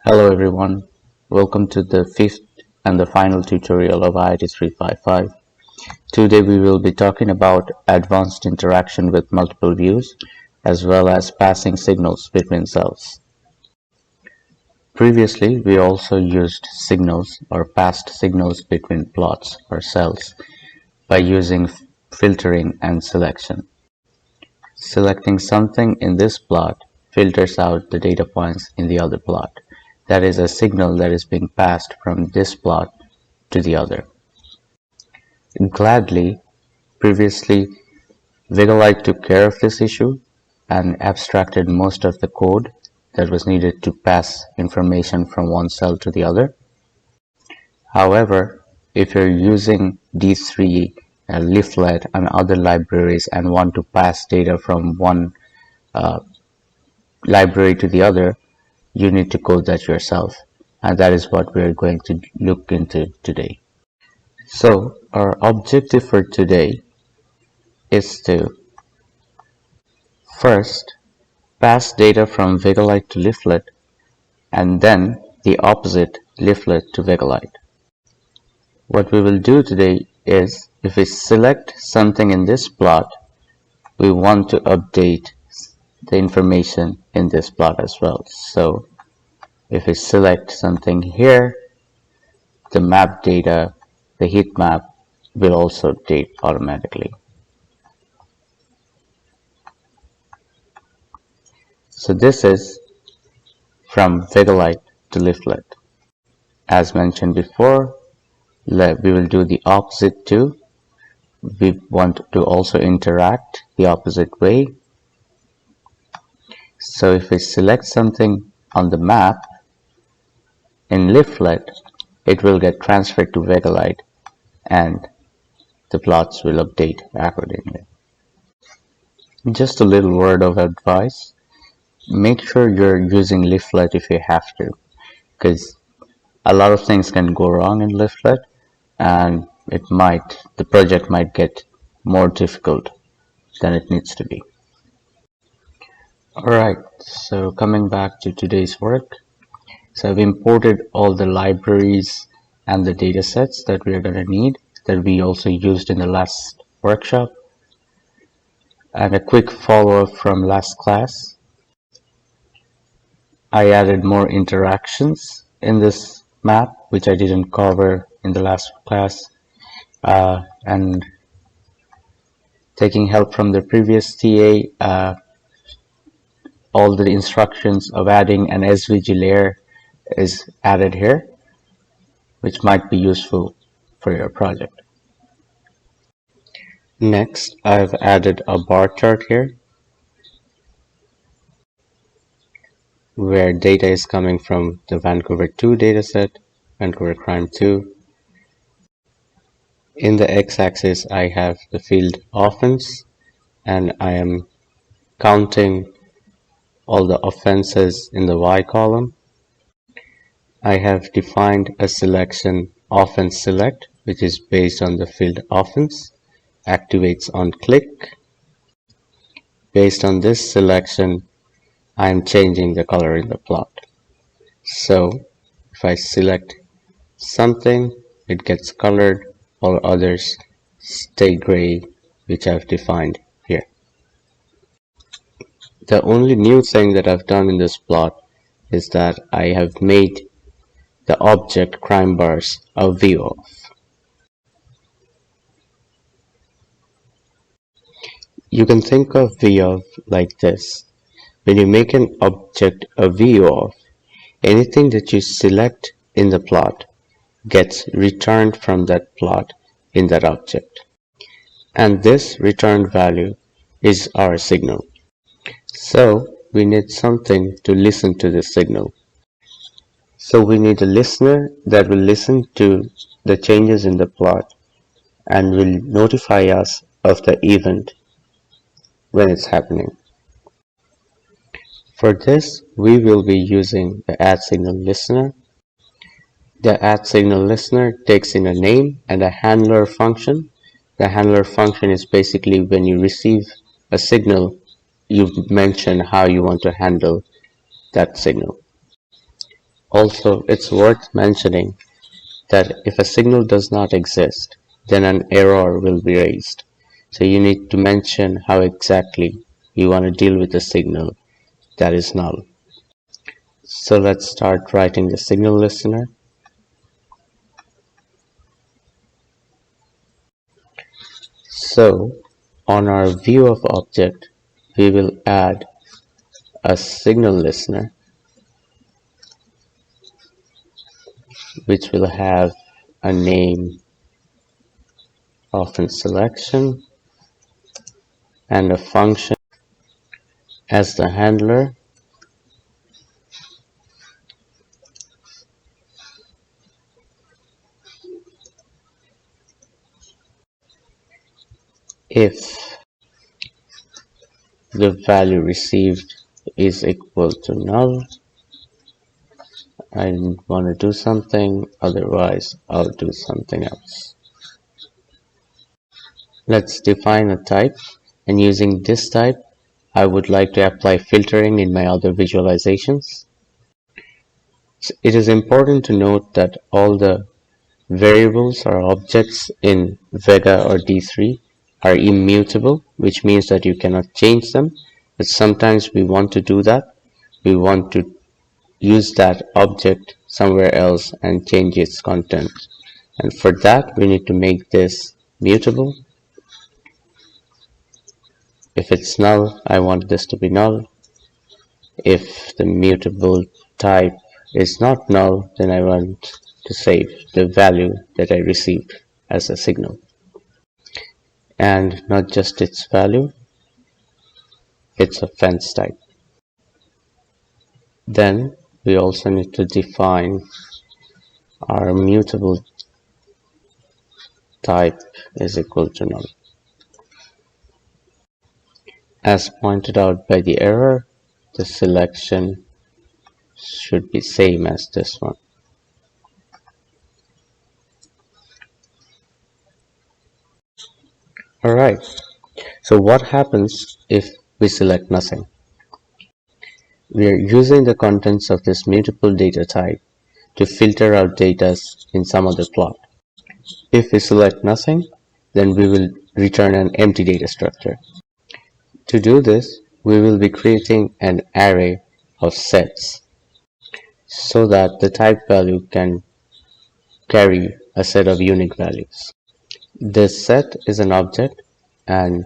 Hello everyone, welcome to the fifth and the final tutorial of IAT 355. Today we will be talking about advanced interaction with multiple views as well as passing signals between cells. Previously we also used signals or passed signals between plots or cells by using filtering and selection. Selecting something in this plot filters out the data points in the other plot. That is a signal that is being passed from this plot to the other. Gladly, previously, Vega-Lite took care of this issue and abstracted most of the code that was needed to pass information from one cell to the other. However, if you're using D3, Leaflet, and other libraries and want to pass data from one library to the other, you need to code that yourself, and that is what we are going to look into today. So our objective for today is to first pass data from Vega-Lite to Leaflet and then the opposite, Leaflet to Vega-Lite. What we will do today is if we select something in this plot, we want to update the information in this plot as well. So if we select something here, the map data, the heat map will also update automatically. So this is from Vega-Lite to Leaflet. As mentioned before, we will do the opposite too. We want to also interact the opposite way. So if we select something on the map in Leaflet, it will get transferred to Vega-Lite and the plots will update accordingly. Just a little word of advice. Make sure you're using Leaflet if you have to, because a lot of things can go wrong in Leaflet and the project might get more difficult than it needs to be. Alright, so coming back to today's work. So I've imported all the libraries and the datasets that we are going to need that we also used in the last workshop. And a quick follow-up from last class. I added more interactions in this map, which I didn't cover in the last class. And taking help from the previous TA, all the instructions of adding an SVG layer is added here, which might be useful for your project. Next, I've added a bar chart here where data is coming from the Vancouver 2 dataset, Vancouver Crime 2. In the x-axis, I have the field offense, and I am counting all the offenses in the y column. I have defined a selection offense select, which is based on the field offense, activates on click. Based on this selection, I am changing the color in the plot. So if I select something, it gets colored, all others stay gray, which I've defined here. The only new thing that I've done in this plot is that I have made the object crime bars a view of. You can think of view of like this. When you make an object a view of, anything that you select in the plot gets returned from that plot in that object. And this returned value is our signal. So we need something to listen to this signal. So we need a listener that will listen to the changes in the plot and will notify us of the event when it's happening. For this, we will be using the add signal listener. The add signal listener takes in a name and a handler function. The handler function is basically when you receive a signal, you mention how you want to handle that signal. Also, it's worth mentioning that if a signal does not exist, then an error will be raised. So you need to mention how exactly you want to deal with the signal that is null. So let's start writing the signal listener. So on our view of object, we will add a signal listener which will have a name of selection and a function as the handler. If the value received is equal to null, I want to do something, otherwise I'll do something else. Let's define a type, and using this type, I would like to apply filtering in my other visualizations. It is important to note that all the variables or objects in Vega or D3 are immutable, which means that you cannot change them, but sometimes we want to do that. We want to use that object somewhere else and change its content. And for that, we need to make this mutable. If it's null, I want this to be null. If the mutable type is not null, then I want to save the value that I received as a signal. And not just its value, its offense type. Then we also need to define our mutable type is equal to null. As pointed out by the error, the selection should be same as this one. Alright, so what happens if we select nothing? We are using the contents of this mutable data type to filter out data in some other plot. If we select nothing, then we will return an empty data structure. To do this, we will be creating an array of sets so that the type value can carry a set of unique values. This set is an object, and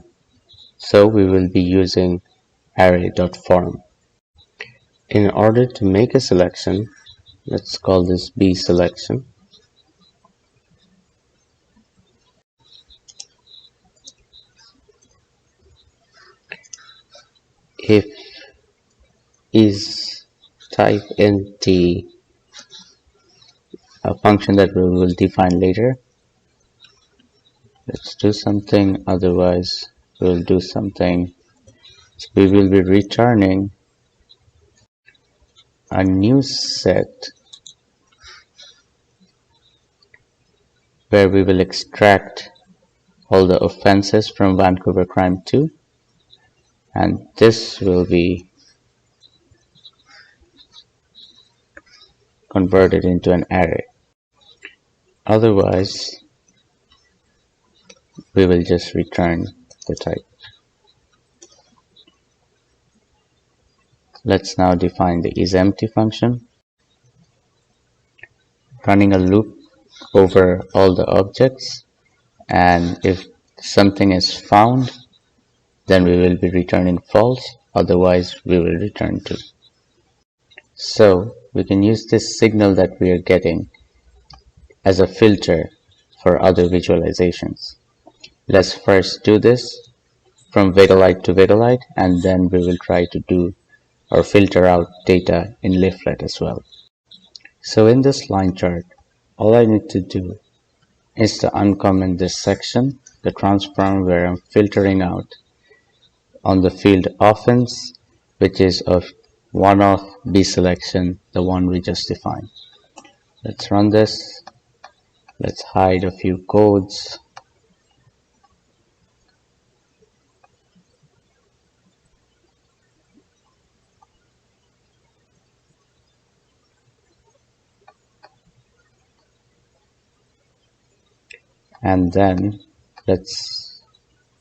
so we will be using array.form. In order to make a selection, let's call this bSelection. If is type int a function that we will define later. Let's do something, otherwise we'll do something. So we will be returning a new set where we will extract all the offenses from Vancouver Crime 2, and this will be converted into an array. Otherwise, we will just return the type. Let's now define the isEmpty function, running a loop over all the objects, and if something is found, then we will be returning false, otherwise we will return true. So we can use this signal that we are getting as a filter for other visualizations. Let's first do this from Vega-Lite to Vega-Lite, and then we will try to do or filter out data in leaflet as well. So in this line chart, all I need to do is to uncomment this section, the transform where I'm filtering out on the field offense, which is of one of bSelection, the one we just defined. Let's run this. Let's hide a few codes. and then let's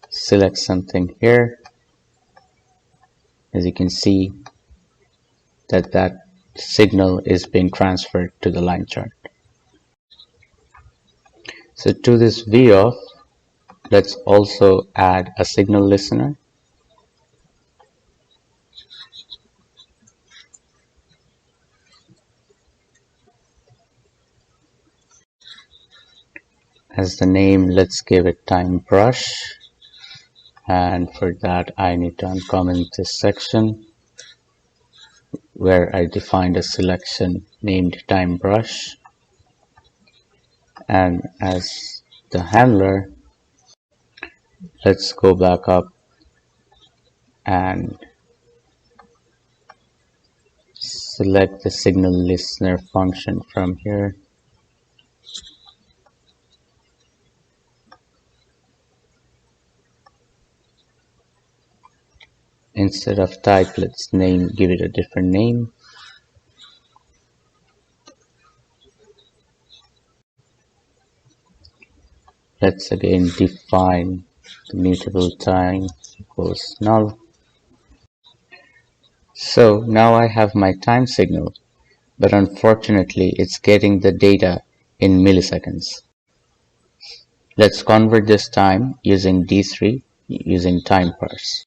select something here. As you can see that signal is being transferred to the line chart. So to this VOF, let's also add a signal listener. As the name, let's give it time brush, and for that I need to uncomment this section where I defined a selection named time brush, and as the handler, let's go back up and select the signal listener function from here. Instead of type, let's give it a different name. Let's again define the mutable time equals null. So now I have my time signal, but unfortunately it's getting the data in milliseconds. Let's convert this time using D3 using time parse.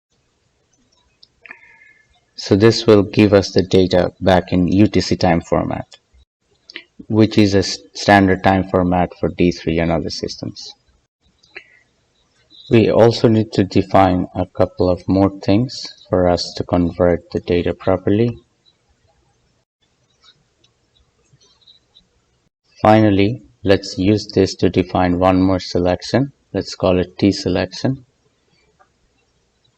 So this will give us the data back in UTC time format, which is a standard time format for D3 and other systems. We also need to define a couple of more things for us to convert the data properly. Finally, let's use this to define one more selection. Let's call it T selection,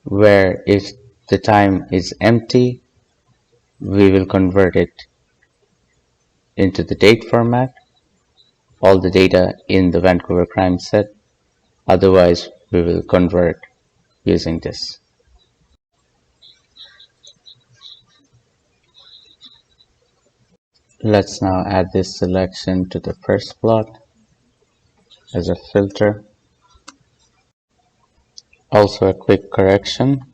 where if the time is empty, we will convert it into the date format, all the data in the Vancouver crime set. Otherwise, we will convert using this. Let's now add this selection to the first plot as a filter. Also a quick correction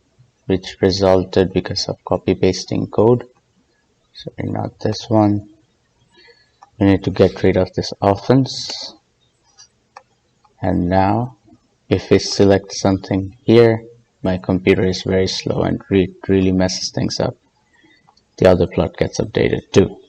which resulted because of copy pasting code. Sorry, not this one. We need to get rid of this offense. And now if we select something here, my computer is very slow and really messes things up. The other plot gets updated too.